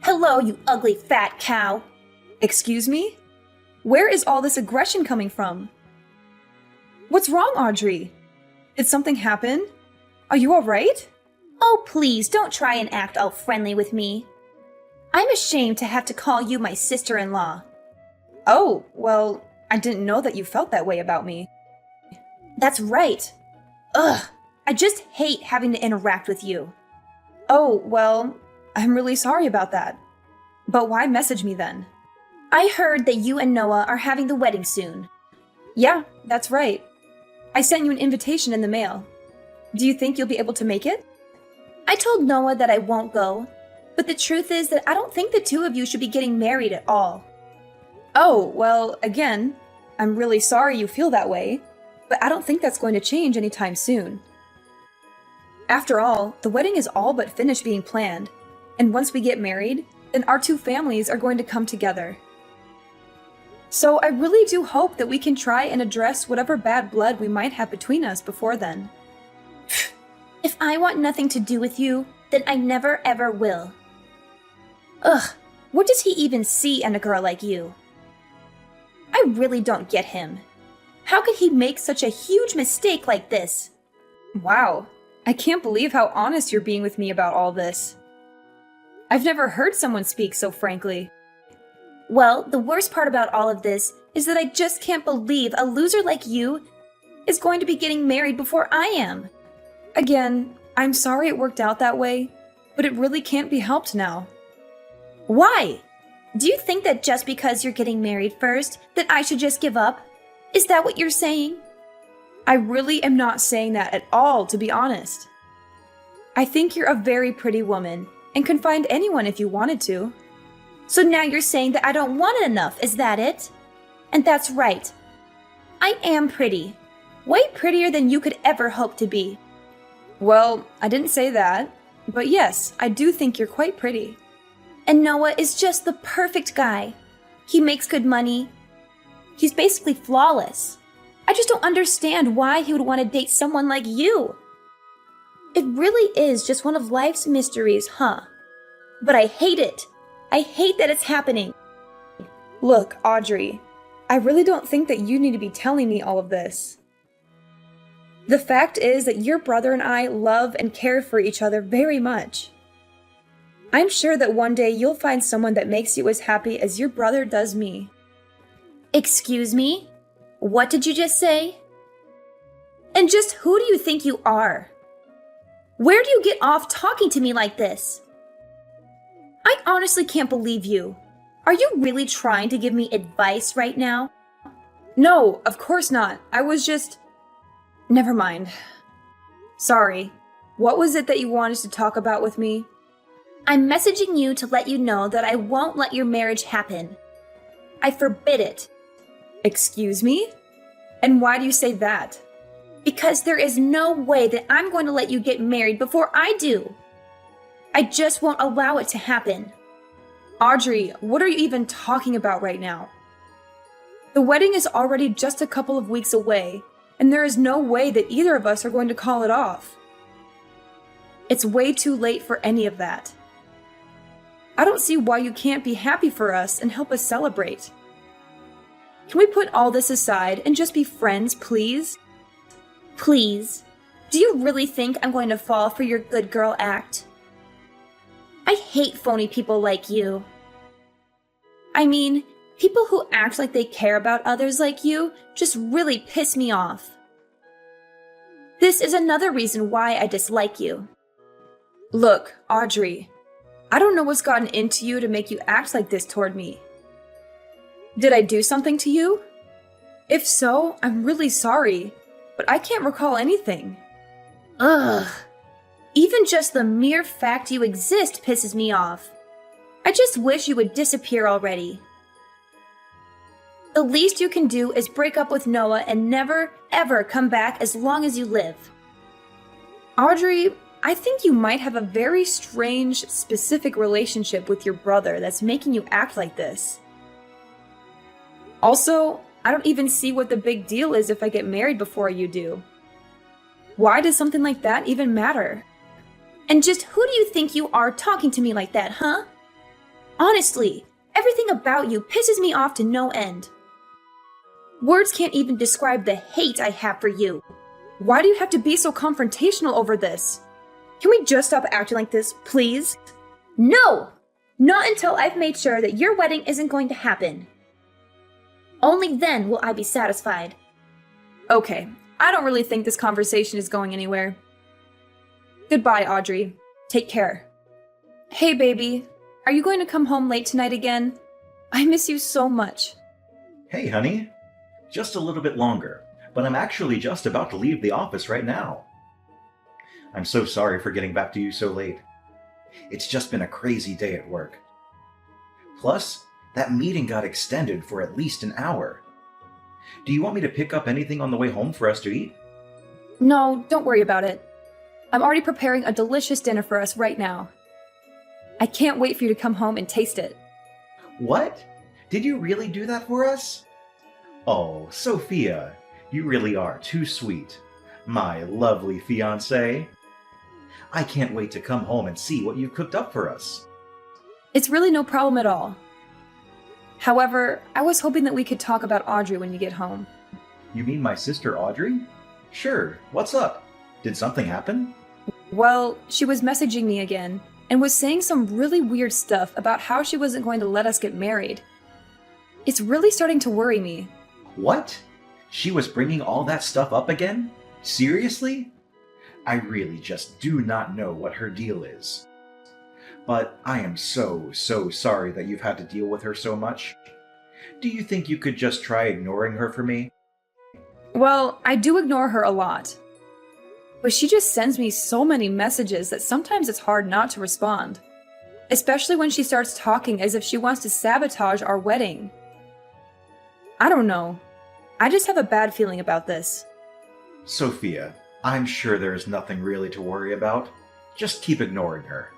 Hello, you ugly fat cow. Excuse me? Where is all this aggression coming from? What's wrong, Audrey? Did something happen? Are you alright? Oh, please don't try and act all friendly with me. I'm ashamed to have to call you my sister-in-law. Oh, well, I didn't know that you felt that way about me. That's right. Ugh, I just hate having to interact with you. Oh, well, I'm really sorry about that. But why message me then? I heard that you and Noah are having the wedding soon. Yeah, that's right. I sent you an invitation in the mail. Do you think you'll be able to make it? I told Noah that I won't go, but the truth is that I don't think the two of you should be getting married at all. Oh, well, again, I'm really sorry you feel that way, but I don't think that's going to change anytime soon. After all, the wedding is all but finished being planned, and once we get married, then our two families are going to come together. So I really do hope that we can try and address whatever bad blood we might have between us before then. If I want nothing to do with you, then I never ever will. Ugh, what does he even see in a girl like you? I really don't get him. How could he make such a huge mistake like this? Wow, I can't believe how honest you're being with me about all this. I've never heard someone speak so frankly. Well, the worst part about all of this is that I just can't believe a loser like you is going to be getting married before I am. Again, I'm sorry it worked out that way, but it really can't be helped now. Why? Do you think that just because you're getting married first, that I should just give up? Is that what you're saying? I really am not saying that at all, to be honest. I think you're a very pretty woman, and can find anyone if you wanted to. So now you're saying that I don't want it enough, is that it? And that's right. I am pretty. Way prettier than you could ever hope to be. Well, I didn't say that, but yes, I do think you're quite pretty. And Noah is just the perfect guy. He makes good money. He's basically flawless. I just don't understand why he would want to date someone like you. It really is just one of life's mysteries, huh? But I hate it. I hate that it's happening. Look, Audrey, I really don't think that you need to be telling me all of this. The fact is that your brother and I love and care for each other very much. I'm sure that one day you'll find someone that makes you as happy as your brother does me. Excuse me? What did you just say? And just who do you think you are? Where do you get off talking to me like this? I honestly can't believe you. Are you really trying to give me advice right now? No, of course not. I was just... Never mind. Sorry. What was it that you wanted to talk about with me? I'm messaging you to let you know that I won't let your marriage happen. I forbid it. Excuse me? And why do you say that? Because there is no way that I'm going to let you get married before I do. I just won't allow it to happen. Audrey, what are you even talking about right now? The wedding is already just a couple of weeks away, and there is no way that either of us are going to call it off. It's way too late for any of that. I don't see why you can't be happy for us and help us celebrate. Can we put all this aside and just be friends, please? Please? Do you really think I'm going to fall for your good girl act? I hate phony people like you. I mean, people who act like they care about others like you just really piss me off. This is another reason why I dislike you. Look, Audrey, I don't know what's gotten into you to make you act like this toward me. Did I do something to you? If so, I'm really sorry, but I can't recall anything. Ugh. Even just the mere fact you exist pisses me off. I just wish you would disappear already. The least you can do is break up with Noah and never, ever come back as long as you live. Audrey, I think you might have a very strange, specific relationship with your brother that's making you act like this. Also, I don't even see what the big deal is if I get married before you do. Why does something like that even matter? And just who do you think you are talking to me like that, huh? Honestly, everything about you pisses me off to no end. Words can't even describe the hate I have for you. Why do you have to be so confrontational over this? Can we just stop acting like this, please? No! Not until I've made sure that your wedding isn't going to happen. Only then will I be satisfied. Okay, I don't really think this conversation is going anywhere. Goodbye, Audrey. Take care. Hey, baby. Are you going to come home late tonight again? I miss you so much. Hey, honey. Just a little bit longer, but I'm actually just about to leave the office right now. I'm so sorry for getting back to you so late. It's just been a crazy day at work. Plus, that meeting got extended for at least an hour. Do you want me to pick up anything on the way home for us to eat? No, don't worry about it. I'm already preparing a delicious dinner for us right now. I can't wait for you to come home and taste it. What? Did you really do that for us? Oh, Sophia, you really are too sweet. My lovely fiancée. I can't wait to come home and see what you've cooked up for us. It's really no problem at all. However, I was hoping that we could talk about Audrey when you get home. You mean my sister Audrey? Sure, what's up? Did something happen? Well, she was messaging me again and was saying some really weird stuff about how she wasn't going to let us get married. It's really starting to worry me. What? She was bringing all that stuff up again? Seriously? I really just do not know what her deal is. But I am so sorry that you've had to deal with her so much. Do you think you could just try ignoring her for me? Well, I do ignore her a lot. But she just sends me so many messages that sometimes it's hard not to respond. Especially when she starts talking as if she wants to sabotage our wedding. I don't know. I just have a bad feeling about this. Sophia, I'm sure there is nothing really to worry about. Just keep ignoring her.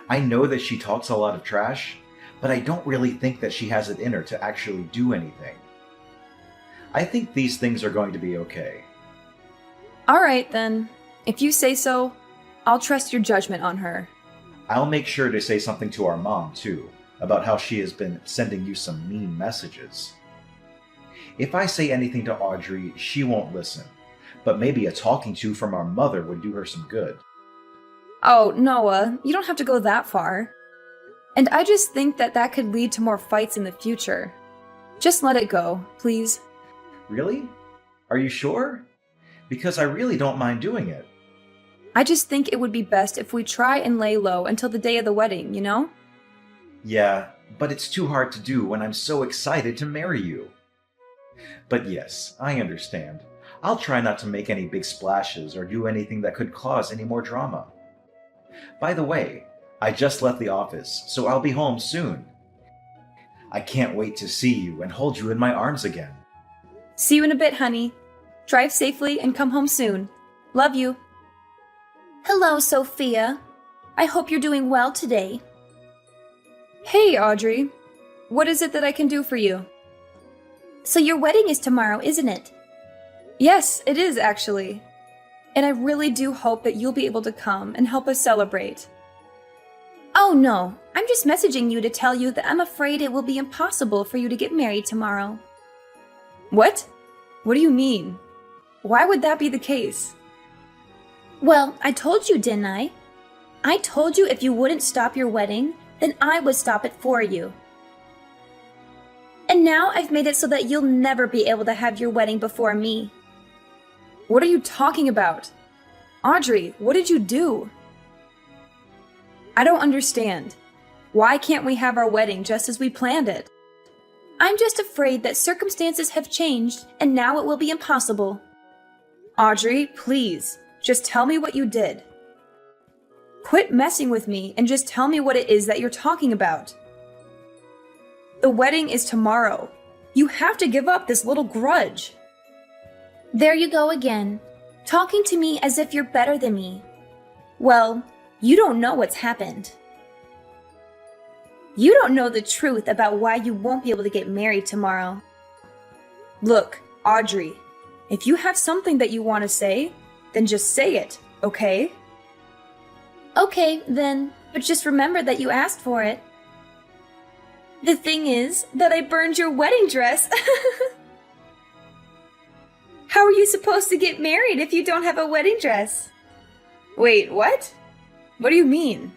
I know that she talks a lot of trash, but I don't really think that she has it in her to actually do anything. I think these things are going to be okay. Alright then. If you say so, I'll trust your judgment on her. I'll make sure to say something to our mom, too, about how she has been sending you some mean messages. If I say anything to Audrey, she won't listen, but maybe a talking to from our mother would do her some good. Oh, Noah, you don't have to go that far. And I just think that that could lead to more fights in the future. Just let it go, please. Really? Are you sure? Because I really don't mind doing it. I just think it would be best if we try and lay low until the day of the wedding, you know? Yeah, but it's too hard to do when I'm so excited to marry you. But yes, I understand. I'll try not to make any big splashes or do anything that could cause any more drama. By the way, I just left the office, so I'll be home soon. I can't wait to see you and hold you in my arms again. See you in a bit, honey. Drive safely and come home soon. Love you. Hello, Sophia. I hope you're doing well today. Hey, Audrey. What is it that I can do for you? So your wedding is tomorrow, isn't it? Yes, it is actually. And I really do hope that you'll be able to come and help us celebrate. Oh no, I'm just messaging you to tell you that I'm afraid it will be impossible for you to get married tomorrow. What? What do you mean? Why would that be the case? Well, I told you, didn't I? I told you if you wouldn't stop your wedding, then I would stop it for you. And now I've made it so that you'll never be able to have your wedding before me. What are you talking about? Audrey, what did you do? I don't understand. Why can't we have our wedding just as we planned it? I'm just afraid that circumstances have changed and now it will be impossible. Audrey, please, just tell me what you did. Quit messing with me and just tell me what it is that you're talking about. The wedding is tomorrow. You have to give up this little grudge. There you go again, talking to me as if you're better than me. Well, you don't know what's happened. You don't know the truth about why you won't be able to get married tomorrow. Look, Audrey, if you have something that you want to say, then just say it, okay? Okay, then, but just remember that you asked for it. The thing is that I burned your wedding dress. How are you supposed to get married if you don't have a wedding dress? Wait, what? What do you mean?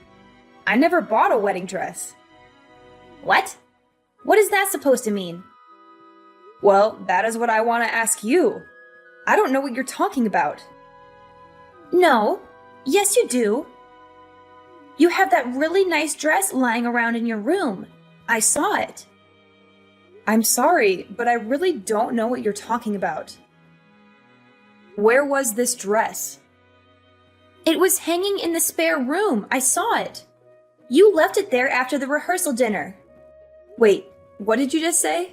I never bought a wedding dress. What? What is that supposed to mean? Well, that is what I want to ask you. I don't know what you're talking about. No. Yes, you do. You have that really nice dress lying around in your room. I saw it. I'm sorry, but I really don't know what you're talking about. Where was this dress? It was hanging in the spare room. I saw it. You left it there after the rehearsal dinner. Wait, what did you just say?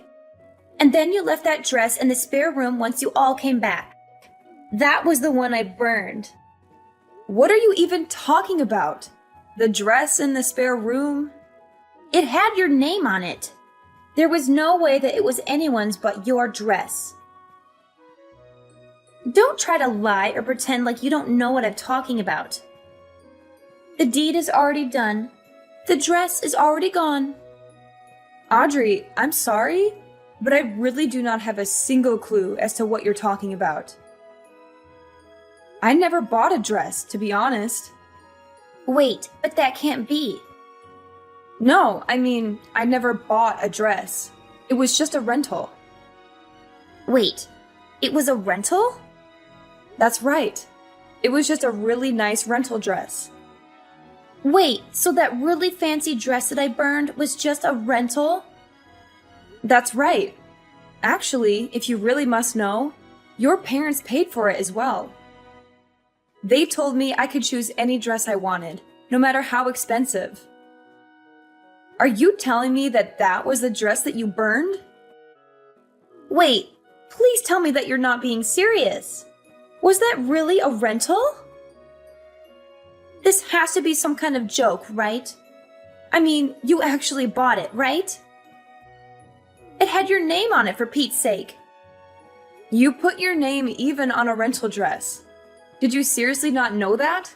And then you left that dress in the spare room once you all came back. That was the one I burned. What are you even talking about? The dress in the spare room? It had your name on it. There was no way that it was anyone's but your dress. Don't try to lie or pretend like you don't know what I'm talking about. The deed is already done. The dress is already gone. Audrey, I'm sorry, but I really do not have a single clue as to what you're talking about. I never bought a dress, to be honest. Wait, but that can't be. No, I mean, I never bought a dress. It was just a rental. Wait, it was a rental? That's right. It was just a really nice rental dress. Wait, so that really fancy dress that I burned was just a rental? That's right. Actually, if you really must know, your parents paid for it as well. They told me I could choose any dress I wanted, no matter how expensive. Are you telling me that that was the dress that you burned? Wait, please tell me that you're not being serious. Was that really a rental? This has to be some kind of joke, right? I mean, you actually bought it, right? It had your name on it, for Pete's sake. You put your name even on a rental dress. Did you seriously not know that?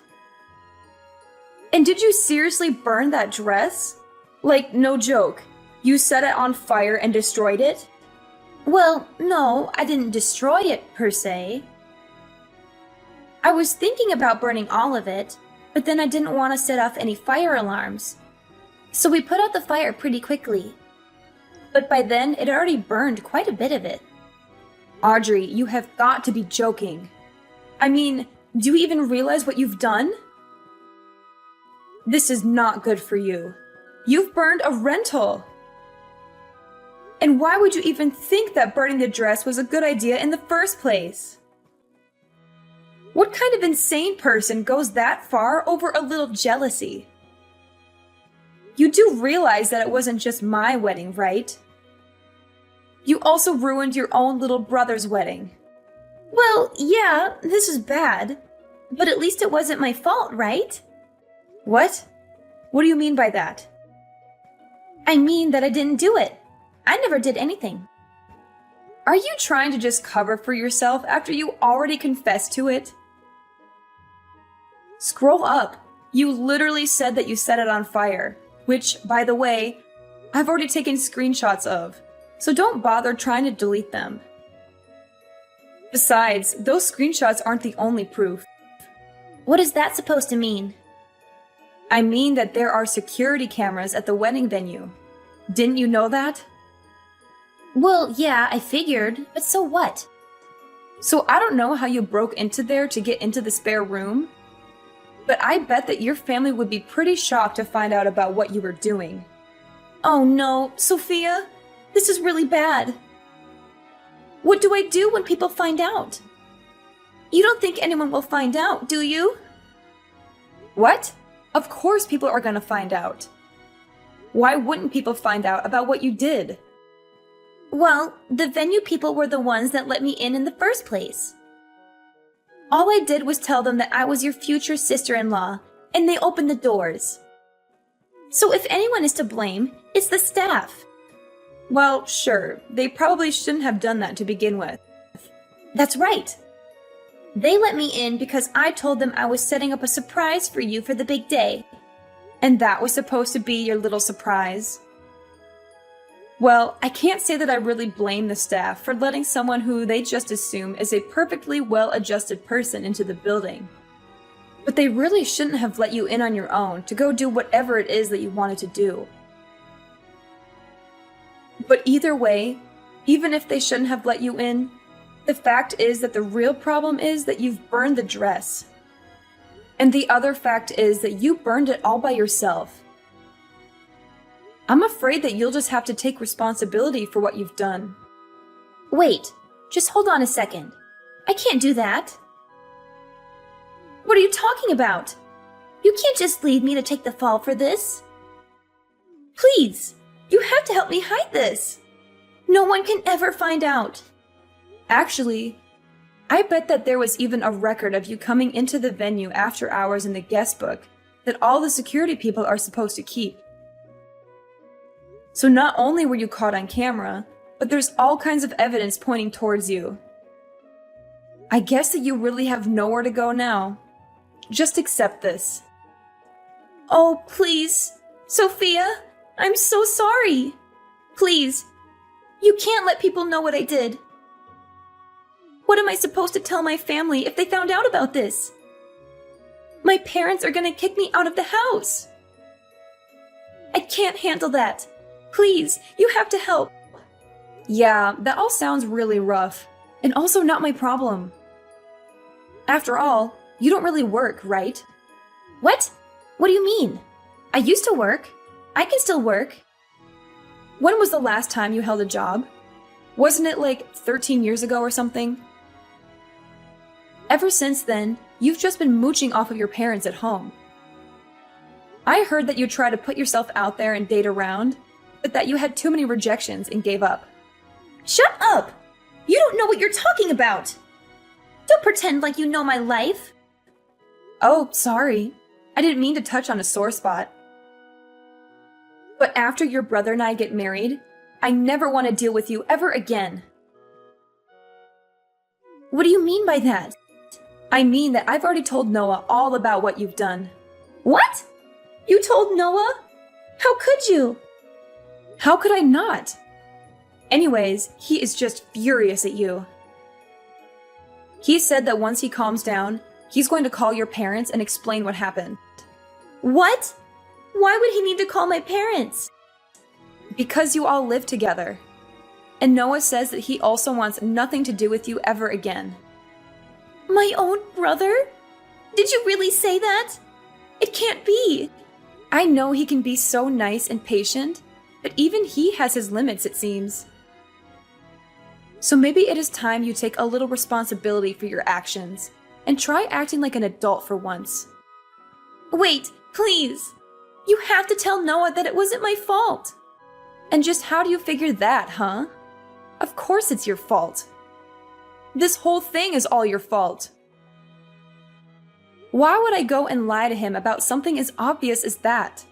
And did you seriously burn that dress? Like, no joke, you set it on fire and destroyed it? Well, no, I didn't destroy it, per se. I was thinking about burning all of it, but then I didn't want to set off any fire alarms. So we put out the fire pretty quickly. But by then, it already burned quite a bit of it. Audrey, you have got to be joking. I mean, do you even realize what you've done? This is not good for you. You've burned a rental. And why would you even think that burning the dress was a good idea in the first place? What kind of insane person goes that far over a little jealousy? You do realize that it wasn't just my wedding, right? You also ruined your own little brother's wedding. Well, yeah, this is bad. But at least it wasn't my fault, right? What? What do you mean by that? I mean that I didn't do it. I never did anything. Are you trying to just cover for yourself after you already confessed to it? Scroll up. You literally said that you set it on fire, which, by the way, I've already taken screenshots of, so don't bother trying to delete them. Besides, those screenshots aren't the only proof. What is that supposed to mean? I mean that there are security cameras at the wedding venue. Didn't you know that? Well, yeah, I figured, but so what? So I don't know how you broke into there to get into the spare room, but I bet that your family would be pretty shocked to find out about what you were doing. Oh no, Sophia, this is really bad. What do I do when people find out? You don't think anyone will find out, do you? What? Of course people are gonna find out. Why wouldn't people find out about what you did? Well, the venue people were the ones that let me in the first place. All I did was tell them that I was your future sister-in-law, and they opened the doors. So if anyone is to blame, it's the staff. Well, sure, they probably shouldn't have done that to begin with. That's right. They let me in because I told them I was setting up a surprise for you for the big day. And that was supposed to be your little surprise? Well, I can't say that I really blame the staff for letting someone who they just assume is a perfectly well-adjusted person into the building. But they really shouldn't have let you in on your own to go do whatever it is that you wanted to do. But either way, even if they shouldn't have let you in, the fact is that the real problem is that you've burned the dress. And the other fact is that you burned it all by yourself. I'm afraid that you'll just have to take responsibility for what you've done. Wait, just hold on a second. I can't do that. What are you talking about? You can't just leave me to take the fall for this. Please, you have to help me hide this. No one can ever find out. Actually, I bet that there was even a record of you coming into the venue after hours in the guest book that all the security people are supposed to keep. So not only were you caught on camera, but there's all kinds of evidence pointing towards you. I guess that you really have nowhere to go now. Just accept this. Oh, please. Sophia, I'm so sorry. Please, you can't let people know what I did. What am I supposed to tell my family if they found out about this? My parents are gonna kick me out of the house. I can't handle that. Please, you have to help. Yeah, that all sounds really rough, and also not my problem. After all, you don't really work, right? What? What do you mean? I used to work. I can still work. When was the last time you held a job? Wasn't it like 13 years ago or something? Ever since then, you've just been mooching off of your parents at home. I heard that you tried to put yourself out there and date around, but that you had too many rejections and gave up. Shut up! You don't know what you're talking about! Don't pretend like you know my life. Oh, sorry. I didn't mean to touch on a sore spot. But after your brother and I get married, I never want to deal with you ever again. What do you mean by that? I mean that I've already told Noah all about what you've done. What? You told Noah? How could you? How could I not? Anyways, he is just furious at you. He said that once he calms down, he's going to call your parents and explain what happened. What? Why would he need to call my parents? Because you all live together. And Noah says that he also wants nothing to do with you ever again. My own brother? Did you really say that? It can't be. I know he can be so nice and patient, but even he has his limits, it seems. So maybe it is time you take a little responsibility for your actions and try acting like an adult for once. Wait, please. You have to tell Noah that it wasn't my fault. And just how do you figure that, huh? Of course it's your fault. This whole thing is all your fault. Why would I go and lie to him about something as obvious as that?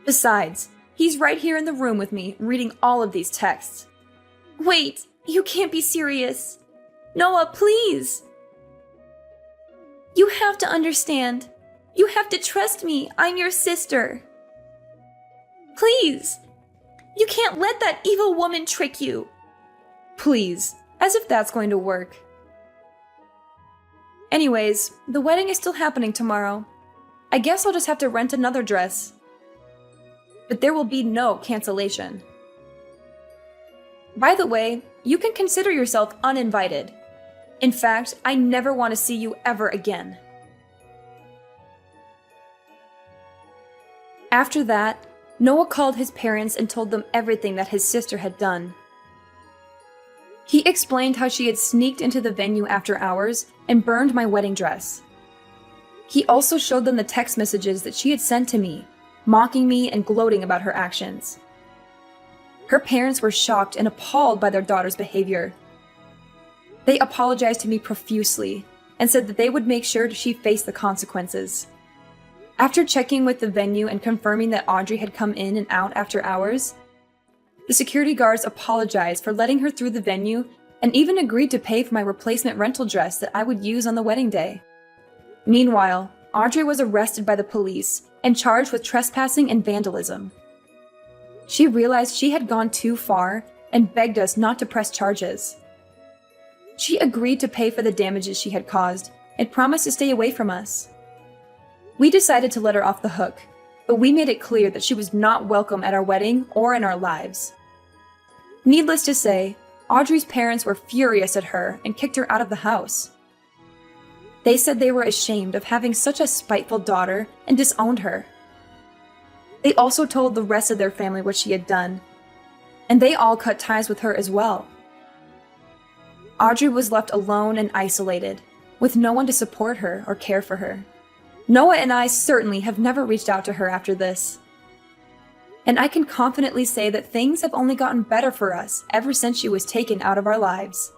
Besides, he's right here in the room with me, reading all of these texts. Wait, you can't be serious. Noah, please. You have to understand. You have to trust me. I'm your sister. Please. You can't let that evil woman trick you. Please, as if that's going to work. Anyways, the wedding is still happening tomorrow. I guess I'll just have to rent another dress. But there will be no cancellation. By the way, you can consider yourself uninvited. In fact, I never want to see you ever again. After that, Noah called his parents and told them everything that his sister had done. He explained how she had sneaked into the venue after hours and burned my wedding dress. He also showed them the text messages that she had sent to me, mocking me and gloating about her actions. Her parents were shocked and appalled by their daughter's behavior. They apologized to me profusely and said that they would make sure she faced the consequences. After checking with the venue and confirming that Audrey had come in and out after hours, the security guards apologized for letting her through the venue and even agreed to pay for my replacement rental dress that I would use on the wedding day. Meanwhile, Audrey was arrested by the police and charged with trespassing and vandalism. She realized she had gone too far and begged us not to press charges. She agreed to pay for the damages she had caused and promised to stay away from us. We decided to let her off the hook, but we made it clear that she was not welcome at our wedding or in our lives. Needless to say, Audrey's parents were furious at her and kicked her out of the house. They said they were ashamed of having such a spiteful daughter and disowned her. They also told the rest of their family what she had done, and they all cut ties with her as well. Audrey was left alone and isolated, with no one to support her or care for her. Noah and I certainly have never reached out to her after this. And I can confidently say that things have only gotten better for us ever since she was taken out of our lives.